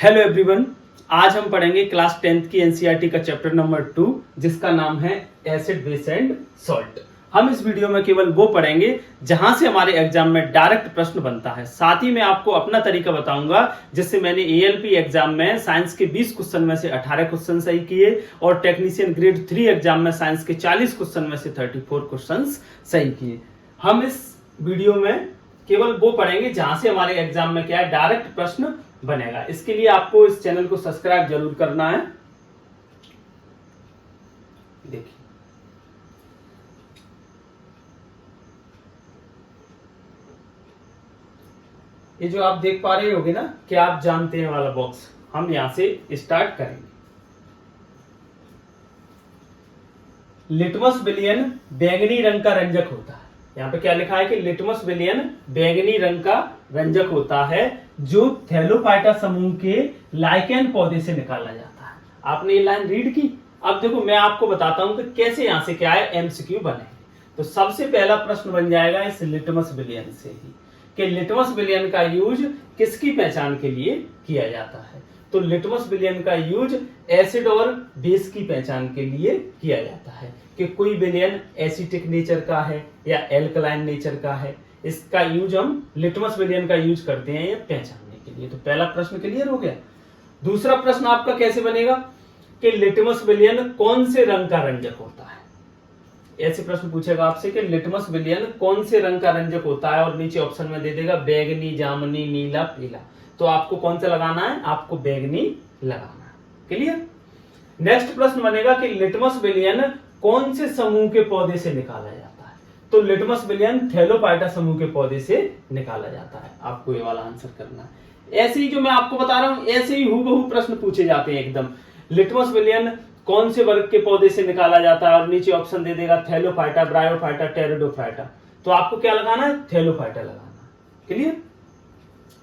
Hello everyone, आज हम पढ़ेंगे क्लास 10th की एनसीईआरटी का चैप्टर नंबर 2 जिसका नाम है एसिड बेस एंड सॉल्ट। हम इस वीडियो में केवल वो पढ़ेंगे जहां से हमारे एग्जाम में डायरेक्ट प्रश्न बनता है। साथ ही मैं आपको अपना तरीका बताऊंगा जिससे मैंने एएलपी एग्जाम में साइंस के 20 क्वेश्चन में से 18 क्वेश्चन सही किए और टेक्नीशियन ग्रेड 3 एग्जाम में साइंस के 40 क्वेश्चन में से 34 क्वेश्चन सही किए। हम इस वीडियो में केवल वो पढ़ेंगे जहां से हमारे एग्जाम में क्या है डायरेक्ट प्रश्न बनेगा। इसके लिए आपको इस चैनल को सब्सक्राइब जरूर करना है। देखिए, ये जो आप देख पा रहे होगे ना कि आप जानते हैं वाला बॉक्स, हम यहां से स्टार्ट करेंगे। लिटमस विलयन बैंगनी रंग का रंजक होता है। यहाँ पे क्या लिखा है कि लिटमस विलयन बैंगनी रंग का रंजक होता है जो थैलोफाइटा समूह के लाइकेन पौधे से निकाला जाता है। आपने ये लाइन रीड की। अब देखो मैं आपको बताता हूं कि कैसे यहां से क्या है एमसीक्यू बने। तो सबसे पहला प्रश्न बन जाएगा इस लिटमस विलयन से ही कि लिटमस विलयन का यूज किसकी पहचान के लिए किया जाता है। तो लिटमस विलयन का यूज एसिड और बेस की पहचान के लिए किया जाता है कि कोई विलयन एसिटिक नेचर का है या एल्कलाइन नेचर का है। इसका यूज हम लिटमस विलयन का यूज करते हैं ये पहचानने के लिए। तो पहला प्रश्न क्लियर हो गया। दूसरा प्रश्न आपका कैसे बनेगा कि लिटमस विलयन कौन से रंग का रंजक होता है। ऐसे प्रश्न पूछेगा आपसे कि लिटमस विलयन कौन से रंग का रंजक होता है और नीचे ऑप्शन में दे देगा बैगनी, जामुनी, नीला, पीला। तो आपको कौन सा लगाना है, आपको बैगनी लगाना है। क्लियर। नेक्स्ट प्रश्न बनेगा कि लिटमस विलयन कौन से समूह के पौधे से निकाला जाता है। तो लिटमस विलयन थैलोफाइटा समूह के पौधे से निकाला जाता है। आपको ये वाला आंसर करना है। ऐसे ही जो मैं आपको बता रहा हूं ऐसे ही हूबहू प्रश्न पूछे जाते हैं एकदम। लिटमस विलयन कौन से वर्ग के पौधे से निकाला जाता है और नीचे ऑप्शन दे देगा थैलोफाइटा, ब्रायोफाइटा, टेरिडोफाइटा। तो आपको क्या लगाना है, थैलोफाइटा लगाना। क्लियर।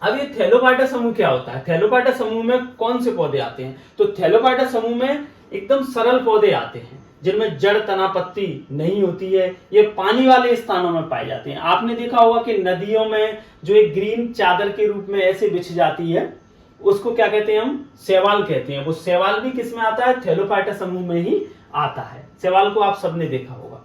अब ये थैलोफाइटा समूह क्या होता है, थैलोफाइटा समूह में कौन से पौधे आते हैं। तो थैलोफाइटा समूह में एकदम सरल पौधे आते हैं जिनमें जड़, तना, पत्ती नहीं होती है। ये पानी वाले स्थानों में पाए जाते हैं। आपने देखा होगा कि नदियों में जो एक ग्रीन चादर के रूप में ऐसे बिछ जाती है उसको क्या कहते हैं, हम शैवाल कहते हैं। वो शैवाल भी किस में आता है, थैलोफाइटा समूह में ही आता है। शैवाल को आप सबने देखा होगा,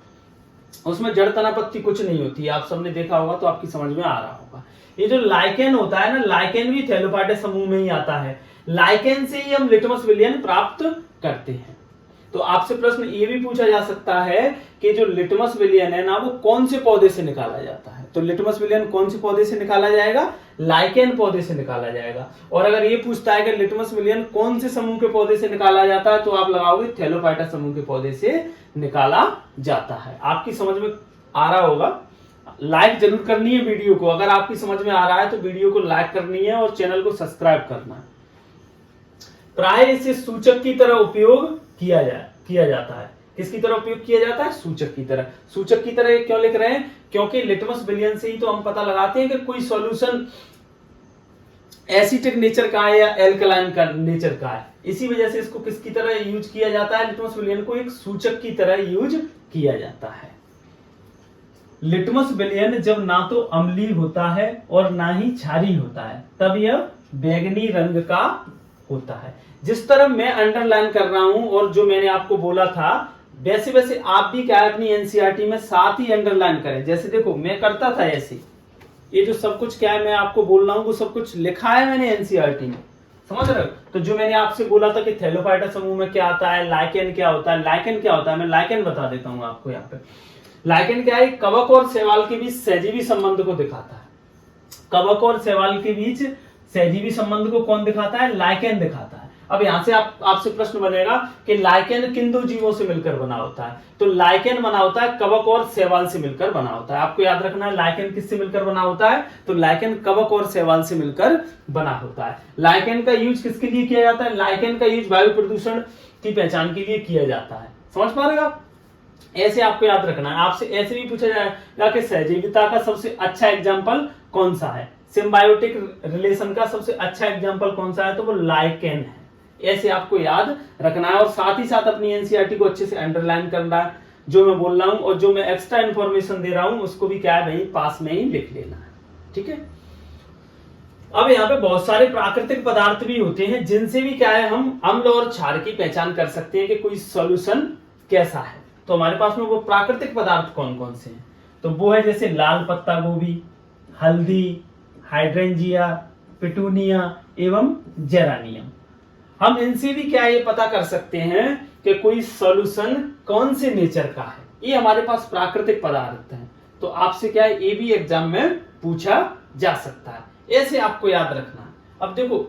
उसमें जड़, तना, पत्ती कुछ नहीं होती है। आप सबने देखा होगा तो आपकी समझ में आ रहा होगा। ये जो लाइकेन होता है ना, लाइकेन भी थैलोफाइटा समूह में ही आता है। लाइकेन से ही हम लिटमस विलयन प्राप्त करते हैं। तो आपसे प्रश्न ये भी पूछा जा सकता है कि जो लिटमस विलयन है ना वो कौन से पौधे से निकाला जाता है। तो लिटमस विलयन कौन से पौधे से निकाला जाएगा, लाइकेन पौधे से निकाला जाएगा। और अगर ये पूछता है कि लिटमस विलयन कौन से समूह के पौधे से निकाला जाता है तो आप लगाओगे थैलोफाइटा समूह के पौधे से निकाला जाता है। आपकी समझ में आ रहा होगा। लाइक जरूर करनी है वीडियो को। अगर आपकी समझ में आ रहा है तो वीडियो को लाइक करनी है और चैनल को सब्सक्राइब करना है। प्राय इसे सूचक की तरह उपयोग किया जाता है। किसकी तरह उपयोग किया जाता है, सूचक की तरह। सूचक की तरह क्यों लिख रहे हैं, क्योंकि लिटमस विलयन से ही तो हम पता लगाते हैं कि कोई सॉल्यूशन एसिटिक नेचर का है या एल्कलाइन का नेचर का है। इसी वजह से इसको किसकी तरह यूज किया जाता है, लिटमस विलयन को एक सूचक की तरह यूज किया जाता है। लिटमस विलयन जब ना तो अम्लीय होता है और ना ही क्षारीय होता है तब यह बैगनी रंग का होता है। जिस तरह मैं अंडरलाइन कर रहा हूं और जो मैंने आपको बोला था वैसे वैसे आप भी क्या है अपनी एनसीईआरटी में साथ ही अंडरलाइन करें। जैसे देखो मैं करता था ऐसे, ये जो सब कुछ क्या है मैं आपको बोल रहा हूं वो सब कुछ लिखा है मैंने एनसीईआरटी में, समझ रहे हो। तो जो मैंने आपसे बोला था कि थैलोफाइटा समूह में क्या आता है, लाइकेन क्या होता है, लाइकेन क्या होता है, मैं लाइकेन बता देता हूं आपको। यहाँ पे लाइकेन क्या है, कवक और शैवाल के बीच सहजीवी संबंध को दिखाता है। कवक और शैवाल के बीच सहजीवी संबंध को कौन दिखाता है, लाइकेन दिखाता है। अब यहां से आपसे प्रश्न बनेगा कि लाइकेन किन दो जीवों से मिलकर बना होता है। तो लाइकेन बना होता है कवक और शैवाल से मिलकर बना होता है। आपको याद रखना है लाइकेन किससे मिलकर बना होता है, तो लाइकेन कवक और शैवाल से मिलकर बना होता है। लाइकेन का यूज किसके लिए किया जाता है, लाइकेन का यूज वायु प्रदूषण की पहचान के लिए किया जाता है। समझ पा रहे हो आप। ऐसे आपको याद रखना है। आपसे ऐसे भी पूछा जाएगा कि सहजीविता का सबसे अच्छा एग्जाम्पल कौन सा है, सिम्बायोटिक रिलेशन का सबसे अच्छा एग्जाम्पल कौन सा है, तो वो लाइकेन है। ऐसे आपको याद रखना है और साथ ही साथ अपनी एनसीईआरटी को अच्छे से अंडरलाइन करना है। जो मैं बोल रहा हूं और जो मैं एक्स्ट्रा इंफॉर्मेशन दे रहा हूं उसको भी क्या है भाई पास में ही लिख लेना है। ठीक है। अब यहाँ पे बहुत सारे प्राकृतिक पदार्थ भी होते हैं जिनसे भी क्या है हम अम्ल और क्षार की पहचान कर सकते हैं कि कोई सॉल्यूशन कैसा है। तो हमारे पास में वो प्राकृतिक पदार्थ कौन कौन से हैं, तो वो है जैसे लाल पत्ता गोभी, हल्दी, हाइड्रेंजिया, पिटूनिया एवं जेरानियम। हम इनसे भी क्या ये पता कर सकते हैं कि कोई सॉल्यूशन कौन से नेचर का है। ये हमारे पास प्राकृतिक पदार्थ हैं, तो आपसे क्या है ये भी एग्जाम में पूछा जा सकता है, ऐसे आपको याद रखना है। अब देखो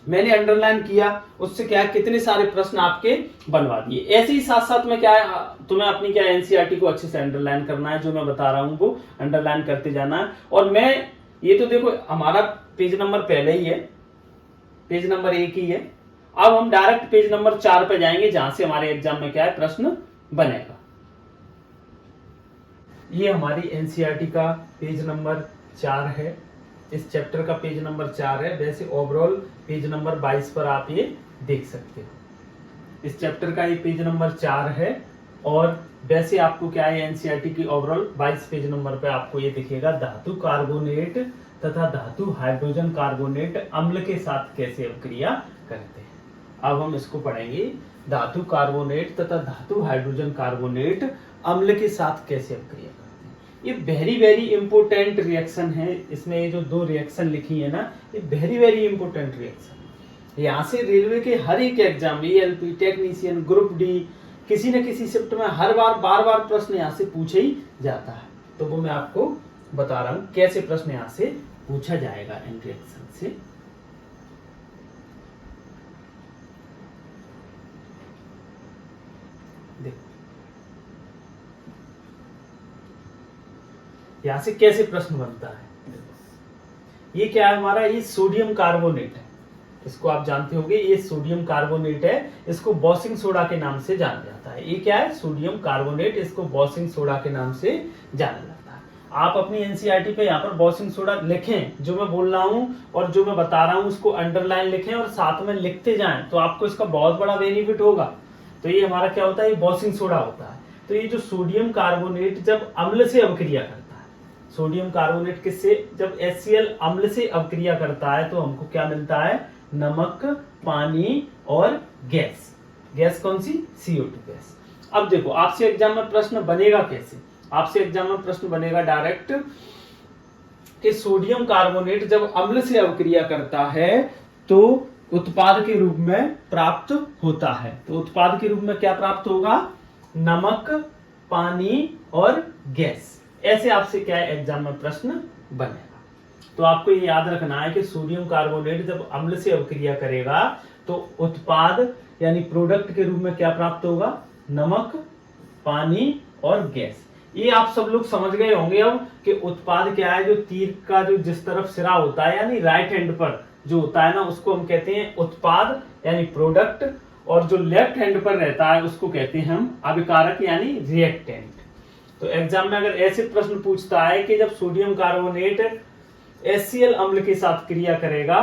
मैंने अंडरलाइन किया, उससे क्या है कितने सारे प्रश्न आपके बनवा दिए। ऐसे ही साथ साथ में क्या है तुम्हें अपनी क्या एनसीईआरटी को अच्छे से अंडरलाइन करना है, जो मैं बता रहा हूं वो अंडरलाइन करते जाना है। और मैं ये तो देखो हमारा पेज नंबर पहले ही है, पेज नंबर 1 ही है। अब हम डायरेक्ट पेज नंबर 4 पे जाएंगे जहां से हमारे एग्जाम में क्या है प्रश्न बनेगा। ये हमारी एनसीईआरटी का पेज नंबर 4 है, इस चैप्टर का पेज नंबर 4 है। वैसे ओवरऑल पेज नंबर 22 पर आप ये देख सकते हो। इस चैप्टर का ये पेज नंबर 4 है और वैसे आपको क्या है एनसीईआरटी की ओवरऑल 22 पेज नंबर पे आपको ये दिखेगा धातु कार्बोनेट तथा धातु हाइड्रोजन कार्बोनेट अम्ल के साथ कैसे अभिक्रिया करते हैं। अब हम इसको पढ़ेंगे, धातु कार्बोनेट तथा धातु हाइड्रोजन कार्बोनेट अम्ल के साथ कैसे अभिक्रिया करते हैं। ये वेरी वेरी इंपोर्टेंट रिएक्शन है। इसमें ये जो 2 रिएक्शन लिखी है ना, ये वेरी वेरी इंपोर्टेंट रिएक्शन है। यहाँ से रेलवे के हर एक exam, ALP, technician, group D, किसी न किसी शिफ्ट में हर बार बार बार प्रश्न यहाँ से पूछे ही जाता है। तो वो मैं आपको बता रहा हूँ कैसे प्रश्न यहाँ से पूछा जाएगा इन रिएक्शन से। देखो यहां से कैसे प्रश्न बनता है। ये क्या है हमारा, ये सोडियम कार्बोनेट है, इसको आप जानते होंगे, ये सोडियम कार्बोनेट है, इसको बॉसिंग सोडा के नाम से जाना जाता है। ये क्या है सोडियम कार्बोनेट, इसको बॉसिंग सोडा के नाम से जाना जाता है। आप अपनी एनसीईआरटी पे यहाँ पर बॉसिंग सोडा लिखें, जो मैं बोल रहा हूँ और जो मैं बता रहा हूँ उसको अंडरलाइन लिखें और साथ में लिखते जाएं, तो आपको इसका बहुत बड़ा बेनिफिट होगा। तो ये हमारा क्या होता है, ये बॉसिंग सोडा होता है। तो ये जो सोडियम कार्बोनेट जब अम्ल से अभिक्रिया करता है, सोडियम कार्बोनेट किससे, जब HCl अम्ल से अभिक्रिया करता है तो हमको क्या मिलता है, नमक, पानी और गैस। गैस कौन सी, CO2 गैस। अब देखो आपसे एग्जाम में प्रश्न बनेगा कैसे, आपसे एग्जाम में प्रश्न बनेगा डायरेक्ट कि सोडियम कार्बोनेट जब अम्ल से अभिक्रिया करता है तो उत्पाद के रूप में प्राप्त होता है। तो उत्पाद के रूप में क्या प्राप्त होगा, नमक, पानी और गैस। ऐसे आपसे क्या है एग्जाम में प्रश्न बनेगा। तो आपको ये याद रखना है कि सोडियम कार्बोनेट जब अम्ल से अभिक्रिया करेगा तो उत्पाद यानी प्रोडक्ट के रूप में क्या प्राप्त होगा, नमक, पानी और गैस। ये आप सब लोग समझ गए होंगे अब कि उत्पाद क्या है, जो तीर का जो जिस तरफ सिरा होता है यानी राइट हैंड पर जो होता है ना, उसको हम कहते हैं उत्पाद यानी प्रोडक्ट, और जो लेफ्ट हैंड पर रहता है उसको कहते हैं हम अभिकारक यानी रिएक्टेंट। तो एग्जाम में अगर ऐसे प्रश्न पूछता है कि जब सोडियम कार्बोनेट HCl अम्ल के साथ क्रिया करेगा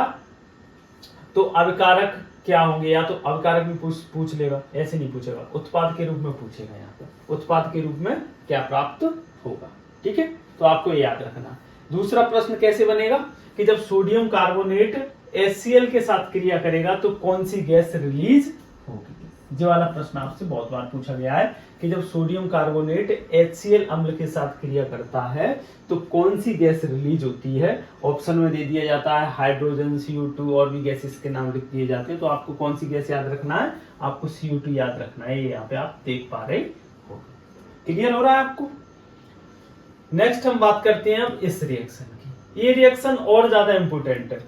तो अभिकारक क्या होंगे, या तो अभिकारक भी पूछ लेगा, ऐसे नहीं पूछेगा, उत्पाद के रूप में पूछेगा। यहाँ पर उत्पाद के रूप में क्या प्राप्त होगा, ठीक है। तो आपको ये याद रखना। दूसरा प्रश्न कैसे बनेगा कि जब सोडियम कार्बोनेट HCl के साथ क्रिया करेगा तो कौन सी गैस रिलीज होगी। जो वाला प्रश्न आपसे बहुत बार पूछा गया है कि जब सोडियम कार्बोनेट HCl अम्ल के साथ क्रिया करता है तो कौन सी गैस रिलीज होती है। ऑप्शन में दे दिया जाता है हाइड्रोजन, CO2 और भी गैसेस के नाम लिख दिए जाते हैं। तो आपको कौन सी गैस याद रखना है, आपको CO2 याद रखना है। ये यहाँ पे आप देख पा रहे हो, क्लियर हो रहा है आपको। नेक्स्ट हम बात करते हैं अब इस रिएक्शन की। ये रिएक्शन और ज्यादा इंपोर्टेंट है,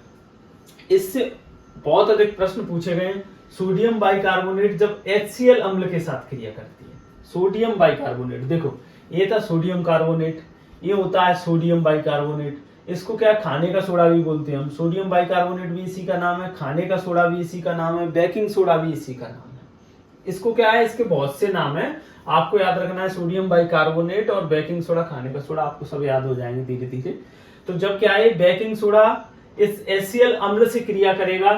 इससे बहुत अधिक प्रश्न पूछे गए हैं। सोडियम बाइकार्बोनेट जब HCl अम्ल के साथ क्रिया करती है, सोडियम बाइकार्बोनेट, देखो ये था सोडियम कार्बोनेट, ये होता है सोडियम बाइकार्बोनेट। इसको क्या खाने का सोडा भी बोलते हैं हम। सोडियम बाइकार्बोनेट भी इसी का नाम है, खाने का सोडा भी इसी का नाम है, बेकिंग सोडा भी इसी का नाम है। इसको क्या है, इसके बहुत से नाम है, आपको याद रखना है। सोडियम बाइकार्बोनेट और बेकिंग सोडा, खाने का सोडा, आपको सब याद हो जाएंगे धीरे धीरे। तो जब क्या है बेकिंग सोडा इस HCl अम्ल से क्रिया करेगा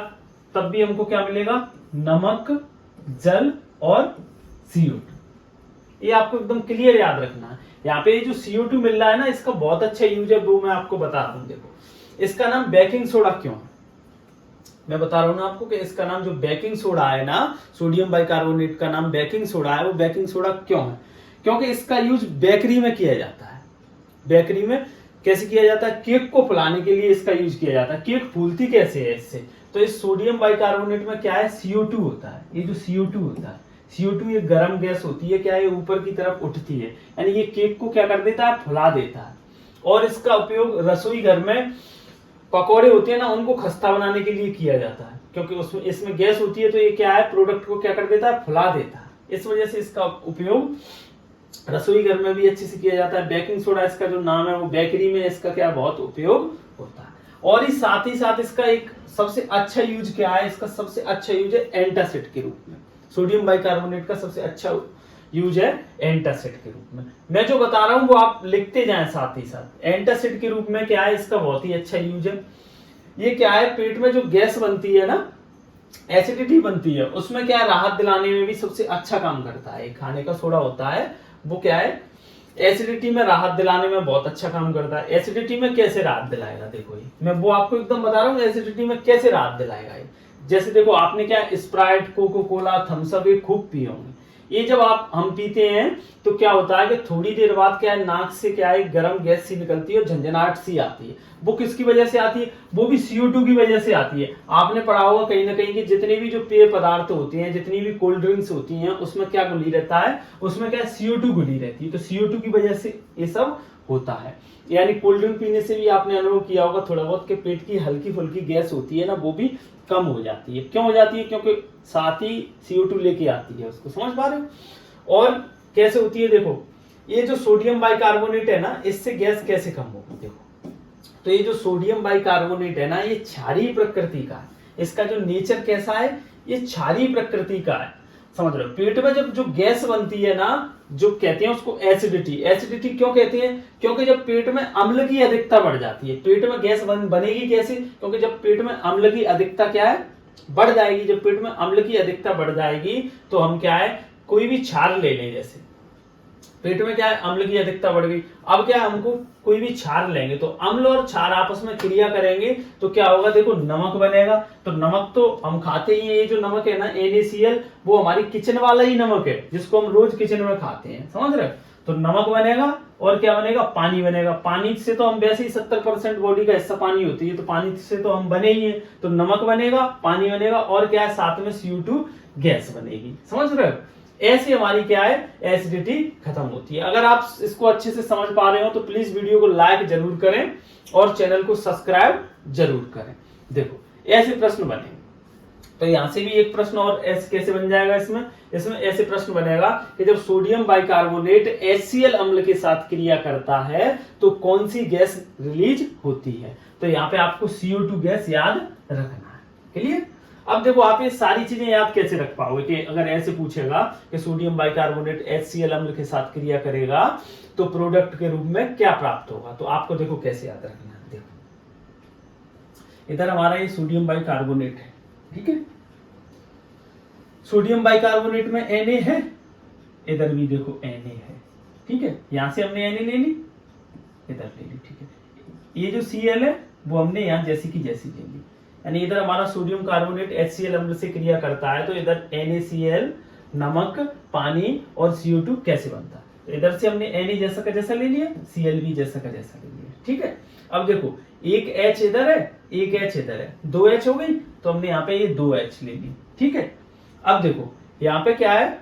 तब भी हमको क्या मिलेगा, नमक, जल और CO2। ये आपको एकदम क्लियर याद रखना है। यहाँ पे जो CO2 मिल रहा है ना, इसका बहुत अच्छा यूज है, वो मैं आपको बता दूं। देखो इसका नाम बेकिंग सोडा क्यों है? मैं बता रहा हूं ना आपको कि इसका नाम जो बेकिंग सोडा है ना, सोडियम बाइकार्बोनेट का नाम बेकिंग सोडा है, वो बेकिंग सोडा क्यों है? क्योंकि इसका यूज बेकरी में किया जाता है। बेकरी में कैसे किया जाता है? केक को फुलाने के लिए इसका यूज किया जाता है। केक फूलती कैसे है इससे? तो इस सोडियम बाइकार्बोनेट में क्या है, CO2 होता है। ये जो CO2 होता है, CO2 ये गर्म गैस होती है, क्या है, ऊपर की तरफ उठती है, यानी ये केक को क्या कर देता है, फुला देता है। और इसका उपयोग रसोई घर में पकौड़े होते हैं ना, उनको खस्ता बनाने के लिए किया जाता है, क्योंकि उसमें इसमें गैस होती है, तो ये क्या है, प्रोडक्ट को क्या कर देता है, फुला देता है। इस वजह से इसका उपयोग रसोई घर में भी अच्छे से किया जाता है। बेकिंग सोडा इसका जो नाम है, वो बेकरी में इसका क्या बहुत उपयोग होता है। और इस साथ ही साथ इसका एक सबसे अच्छा यूज क्या है, इसका सबसे अच्छा यूज है एंटासिड के रूप में। सोडियम बाइकार्बोनेट का सबसे अच्छा यूज है एंटासिड के रूप में। मैं जो बता रहा हूं वो आप लिखते जाएं साथ ही साथ। एंटासिड के रूप में क्या है, इसका बहुत ही अच्छा यूज है। ये क्या है, पेट में जो गैस बनती है ना, एसिडिटी बनती है, उसमें क्या है, राहत दिलाने में भी सबसे अच्छा काम करता है। खाने का सोडा होता है, वो क्या है, एसिडिटी में राहत दिलाने में बहुत अच्छा काम करता है। एसिडिटी में कैसे राहत दिलाएगा, देखो ये मैं वो आपको एकदम बता रहा हूँ, एसिडिटी में कैसे राहत दिलाएगा ये। जैसे देखो, आपने क्या Sprite, coca cola, Thums Up ये खूब पिए होंगे। ये जब हम पीते हैं तो क्या होता है कि थोड़ी देर बाद क्या है, नाक से क्या है, गर्म गैस सी निकलती है और झंझनाहट सी आती है। वो किसकी वजह से आती है? वो भी CO2 की वजह से आती है। आपने पढ़ा होगा कहीं ना कहीं कि जितने भी जो पेय पदार्थ होते हैं, जितनी भी कोल्ड ड्रिंक्स होती हैं, उसमें क्या घुली रहता है, उसमें क्या CO2 घुली रहती है। तो CO2 की वजह से ये सब होता है। यानी कोल्ड ड्रिंक पीने से भी आपने अनुभव किया होगा थोड़ा बहुत कि पेट की हल्की फुल्की गैस होती है ना, वो भी कम हो जाती है। क्यों हो जाती है? क्योंकि साथ ही CO2 लेके आती है उसको। समझ पा रहे हो? और कैसे होती है, देखो ये जो सोडियम बाइकार्बोनेट है ना, इससे गैस कैसे कम होगी। देखो, तो ये जो सोडियम बाइकार्बोनेट है ना, ये क्षारीय प्रकृति का है। इसका जो नेचर कैसा है, ये क्षारीय प्रकृति का है। समझ रहे हो? पेट में जब जो गैस बनती है ना, जो कहते हैं उसको एसिडिटी। एसिडिटी क्यों कहते हैं? क्योंकि जब पेट में अम्ल की अधिकता बढ़ जाती है। पेट में गैस बनेगी कैसे? क्योंकि जब पेट में अम्ल की अधिकता क्या है, बढ़ जाएगी। जब पेट में अम्ल की अधिकता बढ़ जाएगी तो हम क्या है, कोई भी क्षार ले लें, जैसे पेट में क्या है, अम्ल की अधिकता बढ़ गई। अब क्या है, हमको कोई भी क्षार लेंगे तो अम्ल और क्षार आपस में क्रिया करेंगे तो क्या होगा, देखो नमक बनेगा। तो नमक तो हम खाते ही हैं। ये जो नमक है ना, NaCl, वो हमारी किचन वाला ही नमक है, जिसको हम रोज किचन में खाते हैं। समझ रहे? तो नमक बनेगा और क्या बनेगा, पानी बनेगा। पानी से तो हम वैसे ही 70% बॉडी का हिस्सा पानी होती है, तो पानी से तो हम बने ही हैं। तो नमक बनेगा, पानी बनेगा और क्या है, साथ में CO2 गैस बनेगी। समझ रहे हो? ऐसे हमारी क्या है, एसिडिटी खत्म होती है। अगर आप इसको अच्छे से समझ पा रहे हो तो प्लीज वीडियो को लाइक जरूर करें और चैनल को सब्सक्राइब जरूर करें। देखो, ऐसे प्रश्न बनेंगे। तो यहां से भी एक प्रश्न और ऐसे कैसे बन जाएगा, इसमें ऐसे प्रश्न बनेगा कि जब सोडियम बाइकार्बोनेट HCl अम्ल के साथ क्रिया करता है तो कौन सी गैस रिलीज होती है। तो यहाँ पे आपको CO2 गैस याद रखना है। क्लियर? अब देखो, आप ये सारी चीजें याद कैसे रख पाओगे कि अगर ऐसे पूछेगा कि सोडियम बाइकार्बोनेट HCl अम्ल के साथ क्रिया करेगा तो प्रोडक्ट के रूप में क्या प्राप्त होगा। तो आपको देखो कैसे याद रखना है। देखो, इधर हमारा ये सोडियम बाइकार्बोनेट है, ठीक है। सोडियम बाइकार्बोनेट में Na है, इधर भी देखो Na है, ठीक है। यहां से हमने Na ले ली, इधर ले ली, ठीक है। ये जो Cl है वो हमने यहां जैसी की जैसी ले ली। यानी इधर हमारा सोडियम कार्बोनेट HCl अम्ल से क्रिया करता है तो इधर NaCl, नमक, पानी और CO2 कैसे बनता है। तो इधर से हमने Na जैसा का जैसा ले लिया, Cl भी जैसा का जैसा ले लिया, ठीक है। अब देखो, एक H इधर है, एक H इधर है, 2 H हो गई। तो हमने यहाँ पे ये 2 H ले ली, ठीक है। अब देखो, यहाँ पे क्या है,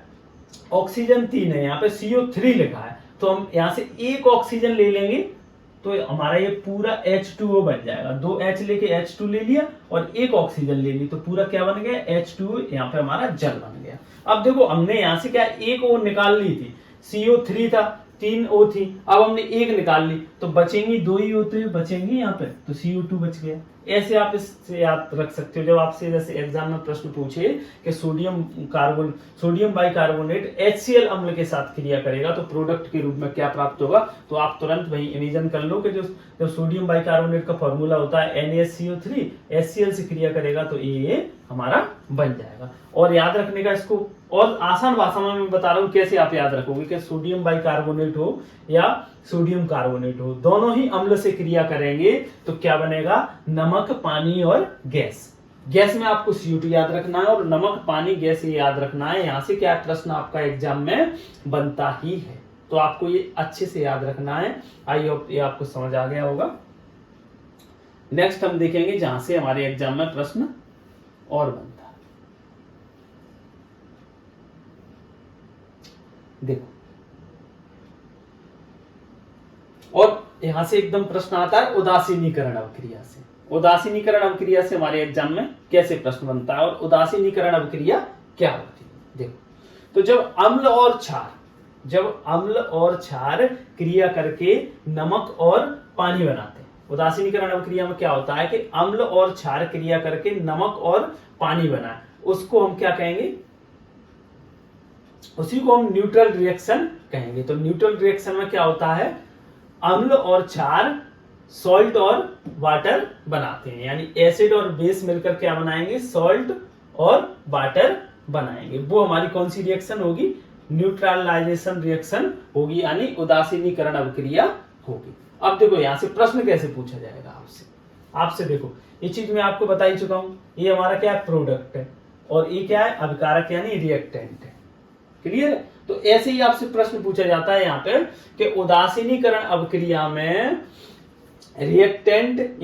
ऑक्सीजन 3 है, यहाँ पे CO3 लिखा है। तो हम यहाँ से एक ऑक्सीजन ले लेंगे तो हमारा ये पूरा H2O बन जाएगा। 2 H लेके H2 ले लिया और एक ऑक्सीजन ले ली तो पूरा क्या बन गया, H2O। यहाँ पे हमारा जल बन गया। अब देखो, हमने यहाँ से क्या एक O निकाल ली थी, CO3 था, 3 O थी। अब हमने एक निकाल ली तो बचेंगी 2 ही O3 बचेंगी यहाँ पे, तो CO2 बच गया। ऐसे आप इससे याद रख सकते हो। जब आपसे जैसे एग्जाम में प्रश्न पूछे कि सोडियम बाइकार्बोनेट HCl अम्ल के साथ क्रिया करेगा तो प्रोडक्ट के रूप में क्या प्राप्त होगा, तो आप तुरंत वही इमेजिन कर लो कि जो सोडियम बाइकार्बोनेट का फॉर्मूला होता है NaCO3, HCl से क्रिया करेगा तो ये हमारा बन जाएगा। और याद रखने का इसको और आसान भाषा में मैं बता रहा हूँ कैसे आप याद रखोगे कि सोडियम बाइकार्बोनेट हो या सोडियम कार्बोनेट हो, दोनों ही अम्ल से क्रिया करेंगे तो क्या बनेगा, नमक, पानी और गैस। गैस में आपको CO2 याद रखना है और नमक, पानी, गैस ये याद रखना है। यहां से क्या प्रश्न आपका एग्जाम में बनता ही है, तो आपको ये अच्छे से याद रखना है। आई होप ये आपको समझ आ गया होगा। नेक्स्ट हम देखेंगे जहां से हमारे एग्जाम में प्रश्न और बनता है। देखो, और यहां से एकदम प्रश्न आता है उदासीनीकरण अवक्रिया से। उदासीनीकरण अवक्रिया से हमारे एग्जाम में कैसे प्रश्न बनता है और उदासीनीकरण अवक्रिया क्या होती है। देखो, तो जब अम्ल और क्षार क्रिया करके नमक और पानी बनाते हैं, उदासीनीकरण अवक्रिया में क्या होता है कि अम्ल और क्षार क्रिया करके नमक और पानी बनाए, उसको हम क्या कहेंगे, उसी को हम न्यूट्रल रिएक्शन कहेंगे। तो न्यूट्रल रिएक्शन में क्या होता है, अम्ल और क्षार सॉल्ट और वाटर बनाते हैं, यानी एसिड और बेस मिलकर क्या बनाएंगे, सॉल्ट और वाटर बनाएंगे। वो हमारी कौन सी रिएक्शन होगी, न्यूट्रलाइजेशन रिएक्शन होगी, यानी उदासीनीकरण अवक्रिया होगी। अब देखो यहां से प्रश्न कैसे पूछा जाएगा आपसे देखो, ये चीज मैं आपको बता ही चुका हूं, ये हमारा क्या है, प्रोडक्ट है, और ये क्या है, अभिकारक यानी रिएक्टेंट है। क्लियर है? तो ऐसे ही आपसे प्रश्न पूछा जाता है यहाँ पे कि उदासीनीकरण अभिक्रिया में रिएक्टेंट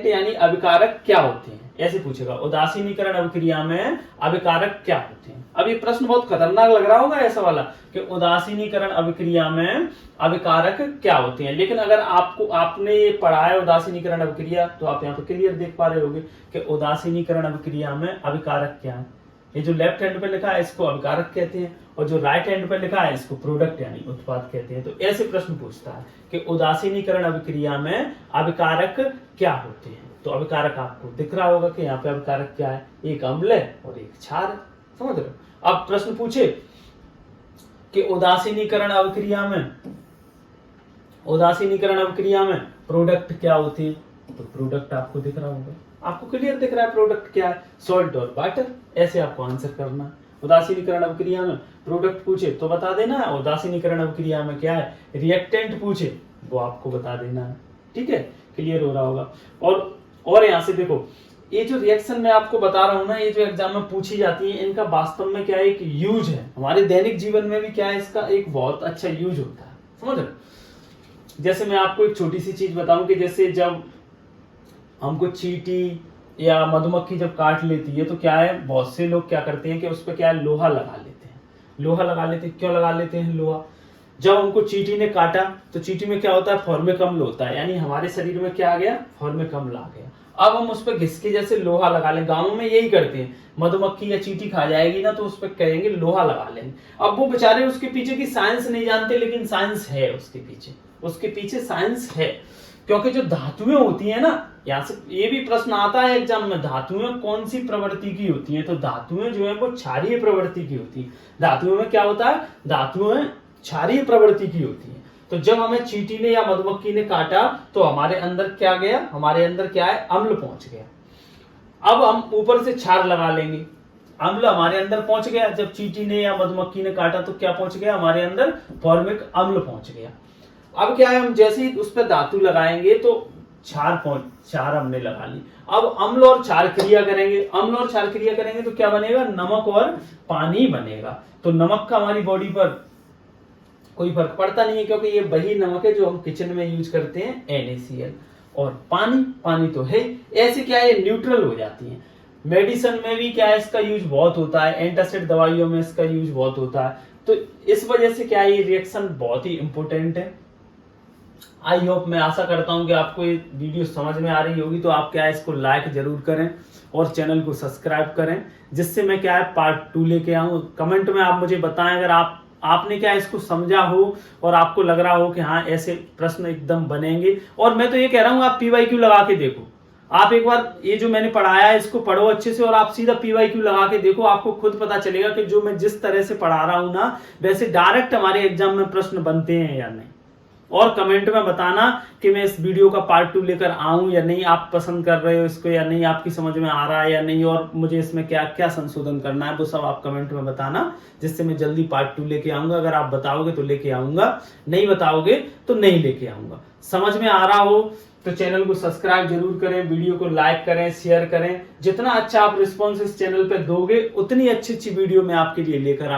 यानी अभिकारक क्या होते हैं, ऐसे पूछेगा। उदासीनीकरण अभिक्रिया में अभिकारक क्या होते हैं। अब ये प्रश्न बहुत खतरनाक लग रहा होगा ऐसा वाला कि उदासीनीकरण अभिक्रिया में अभिकारक क्या होते हैं, लेकिन अगर आपने ये पढ़ा है उदासीनीकरण अभिक्रिया तो आप यहाँ पे क्लियर देख पा रहे होगे कि उदासीनीकरण अभिक्रिया में अभिकारक क्या है। ये जो लेफ्ट हैंड पे लिखा है इसको अभिकारक कहते हैं, और जो राइट हैंड पे लिखा है इसको प्रोडक्ट यानी उत्पाद कहते हैं। तो ऐसे प्रश्न पूछता है कि उदासीनीकरण अभिक्रिया में अभिकारक क्या होते हैं। तो अभिकारक आपको दिख रहा होगा कि यहाँ पे अभिकारक क्या है, एक अम्ल है और एक क्षार है, समझ रहे हो। अब प्रश्न पूछे कि उदासीनीकरण अभिक्रिया में प्रोडक्ट क्या होते हैं, तो प्रोडक्ट आपको दिख रहा होगा, आपको क्लियर दिख रहा है प्रोडक्ट क्या है, सॉल्ट और वाटर। ऐसे आपको आंसर करना है। उदासीनीकरण अभिक्रिया में प्रोडक्ट पूछे तो बता देना है, उदासीनीकरण अभिक्रिया में क्या है, रिएक्टेंट पूछे वो आपको बता देना है। ठीक है, क्लियर हो रहा होगा। और यहाँ से देखो, ये जो रिएक्शन मैं आपको बता रहा हूं ना, ये जो एग्जाम में पूछी जाती है, इनका वास्तव में क्या एक यूज है, हमारे दैनिक जीवन में भी क्या है, इसका एक बहुत अच्छा यूज होता है, समझ रहे। जैसे मैं आपको एक छोटी सी चीज बताऊं कि जैसे जब हमको चींटी या मधुमक्खी जब काट लेती है तो क्या है, बहुत से लोग क्या करते हैं कि उस पर क्या है, लोहा लगा लेते हैं। क्यों लगा लेते हैं लोहा, जब हमको चींटी ने काटा तो चींटी में क्या होता है, फॉर्मिक अम्ल होता है, यानी हमारे शरीर में क्या आ गया, फॉर्मिक अम्ल आ गया। अब हम उस पर घिसके जैसे लोहा लगा लें, गाँव में यही करते हैं, मधुमक्खी या चींटी खा जाएगी ना तो उस पर कहेंगे लोहा लगा लेंगे। अब वो बेचारे उसके पीछे की साइंस नहीं जानते, लेकिन साइंस है उसके पीछे साइंस है, क्योंकि जो धातुएं होती है ना, यहाँ से ये भी प्रश्न आता है एग्जाम में, धातुएं कौन सी प्रवृत्ति की होती हैं, तो धातुएं जो है वो क्षारीय प्रवृत्ति की होती है। धातुओं में क्या होता है, धातुएं क्षारीय प्रवृत्ति की होती है। तो जब हमें चींटी ने या मधुमक्खी ने काटा तो हमारे अंदर क्या गया, हमारे अंदर क्या है, अम्ल पहुंच गया। अब हम ऊपर से क्षार लगा लेंगे, अम्ल हमारे अंदर पहुंच गया। जब चींटी ने या मधुमक्खी ने काटा तो क्या पहुंच गया, हमारे अंदर फॉर्मिक अम्ल पहुंच गया। अब क्या है, हम जैसे ही उस पर धातु लगाएंगे तो क्षार हमने लगा ली। अब अम्ल और क्षार क्रिया करेंगे तो क्या बनेगा, नमक और पानी बनेगा। तो नमक का हमारी बॉडी पर कोई फर्क पड़ता नहीं है, क्योंकि ये वही नमक है जो हम किचन में यूज करते हैं, NaCl। और पानी तो है, ऐसे क्या है, न्यूट्रल हो जाती है। मेडिसिन में भी क्या है, इसका यूज बहुत होता है, एंटासिड दवाइयों में इसका यूज बहुत होता है। तो इस वजह से क्या है, ये रिएक्शन बहुत ही इंपॉर्टेंट है। आई होप, मैं आशा करता हूं कि आपको ये वीडियो समझ में आ रही होगी। तो आप क्या है, इसको लाइक जरूर करें और चैनल को सब्सक्राइब करें, जिससे मैं क्या है पार्ट 2 लेके आऊं। कमेंट में आप मुझे बताएं अगर आपने क्या इसको समझा हो और आपको लग रहा हो कि हाँ ऐसे प्रश्न एकदम बनेंगे। और मैं तो ये कह रहा हूं आप PYQ लगा के देखो, आप एक बार ये जो मैंने पढ़ाया है इसको पढ़ो अच्छे से और आप सीधा PYQ लगा के देखो, आपको खुद पता चलेगा कि जो मैं जिस तरह से पढ़ा रहा हूं ना वैसे डायरेक्ट हमारे एग्जाम में प्रश्न बनते हैं या नहीं। और कमेंट में बताना कि मैं इस वीडियो का पार्ट 2 लेकर आऊं या नहीं, आप पसंद कर रहे हो इसको या नहीं, आपकी समझ में आ रहा है या नहीं, और मुझे इसमें क्या क्या संशोधन करना है वो सब आप कमेंट में बताना, जिससे मैं जल्दी पार्ट 2 लेके आऊंगा। अगर आप बताओगे तो लेके आऊंगा, नहीं बताओगे तो नहीं लेके आऊंगा। समझ में आ रहा हो तो चैनल को सब्सक्राइब जरूर करें, वीडियो को लाइक करें, शेयर करें। जितना अच्छा आप रिस्पॉन्स इस चैनल पे दोगे उतनी अच्छी अच्छी वीडियो मैं आपके लिए लेकर आऊंगा।